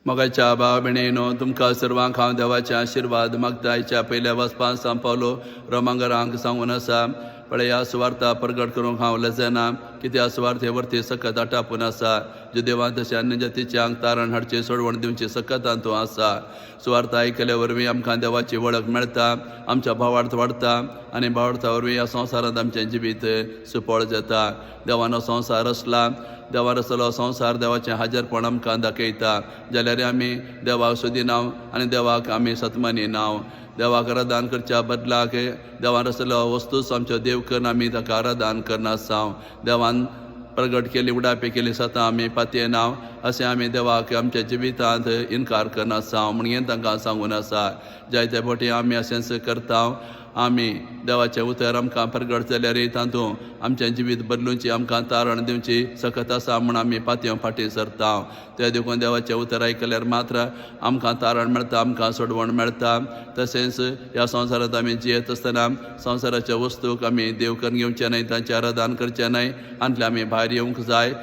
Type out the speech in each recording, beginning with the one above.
मोगाच्या भाव भयणीनो, तुमकां सर्वांक हांव देवाचे आशिर्वाद मागतायच्या पयल्या वचपान सांपावलो रोमांगरांक सांगून आसा. पळया सुवार्ता प्रगट करूंक हांव लजना, कित्याक सुवार्थ हे वर्ती सकत आटापून आसा. जे देवान तशें अन्य जातीच्यांक तारण हाडची सोडवण दिवची सकत तूं आसा. सुवार्थ आयकल्या वरवीं आमकां देवाची वळख मेळटा, आमच्या भावार्थ वाडटा आनी भावार्था वरवीं ह्या संवसारांत आमचें जिवीत सुपळ जाता. देवान संवसार आसला, देवान आसलो संवसार देवाचें हाजरपण आमकां दाखयता. जाल्यार आमी देवाक सोदिनाव आनी देवाक आमी सतमानिनाव. देवाक आराधन करच्या बदलाक देवान आसलो वस्तूच आमच्यो देव करून आमी ताका आराधन करनासाव. देवान प्रगट केली उडापी केली सतां आमी पातयेनाव अशें आमी देवाक आमच्या जिवितांत इन्कार करनासाव म्हणून तांकां सांगून आसा. जायते फावटी आमी अशेंच करता. आमी देवाचें उतर आमकां प्रगट जाल्यार तातूंत आमचें जिवीत बदलूंची आमकां तारण दिवची सकत आसा म्हूण आमी पातयो फाटीं सरता. ते देखून देवाचें उतर आयकल्यार मात्र आमकां तारण मेळटा, आमकां सोडवण मेळटा. तशेंच ह्या संवसारांत आमी जियेत आसतना संवसाराच्या वस्तूक आमी देव करून घेवचें न्हय, तांचें आराधन करचें न्हय, आनी आमी भायर येवंक जाय.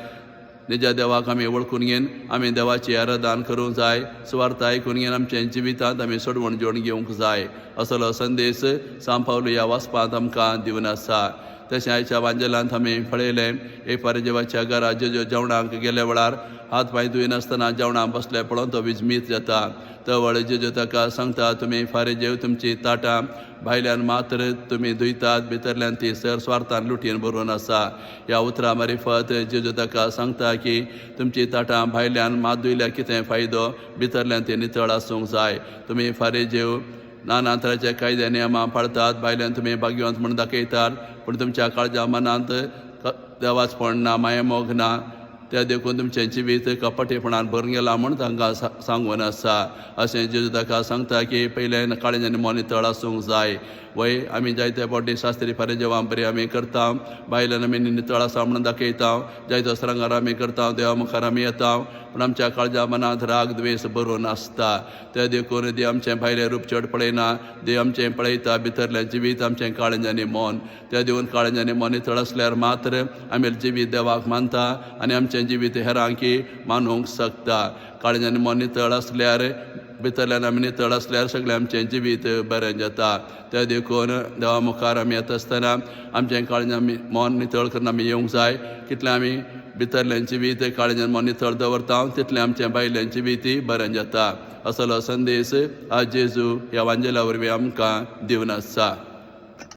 निजा देवाक आमी वळखून घेवन आमी देवाची आराधन करूंक जाय. सुवार्थ आयकून घेवन आमच्या जिवितांत आमी सोडवण जोडून घेवंक जाय असलो संदेश सांपावलो ह्या वाचपांत आमकां दिवन आसा. तशें आयच्या वांजेलांत आमी पळयलें, एक फावट देवाच्या घरा जेवणाक गेल्या वेळार हात पांय धुयनासतना जेवणाक बसले पळोवन तो विजमीत जाता. तो वेळ जेजू ताका सांगता, तुमी फारे जेव तुमची ताटां भायल्यान मात्र तुमी धुयतात, भितरल्यान ती सर स्वार्थान लुटीन भरून आसा. ह्या उतरा मारिफत जेजू ताका सांगता की तुमची ताटां भायल्यान मात धुयल्यार कितें फायदो, भितरल्यान ती नितळ आसूंक जाय. तुमी फारे जेव नाना तरांचे कायदे नेमां पाळतात, भायल्यान तुमी भाग्यवंत म्हूण दाखयतात, पूण तुमच्या काळजा मनांत देवाचपण ना, मायेमोग ना. त्या देखून तुमचें जिवीत कपटीपणान भरून गेलां म्हूण तांकां सांगून आसा. अशें जेजू ताका सांगता की पयलें काळजांनी मन नितळ आसूंक जाय. वय आमी जायते फावटी शास्त्री फारे जेवण बरी आमी करता, भायल्यान आमी नितळ आसा म्हणून दाखयता, जायतो सरंगार आमी करता, देवा मुखार आमी येता, पूण आमच्या काळजा मनांत राग द्वेश भरून आसता. ते देखून देव आमचें भायलें रूप चड पळयना, देव आमचें पळयता भितरलें जिवीत आमचें काळजांनी मन. ते देखून काळजांनी मन नितळ आसल्यार मात्र आमी जिवीत देवाक मानता आनी आमचें जिवीत हेरांकी मानूंक शकता. काळजांनी मन नितळ आसल्यार भितरल्यान आमी नितळ आसल्यार सगळें आमचें जिवीत बरें जाता. ते देखून देवा मुखार आमी येता आसतना आमचें काळजां मन नितळ करून आमी येवंक जाय. कितलें आमी भितरलें जिवीत काळजान मन नितळ दवरता तितलें आमचें भायलें जिवीत बरें जाता. असलो संदेश आज जेजू ह्या वांजेला वरवीं आमकां दिवन आसा.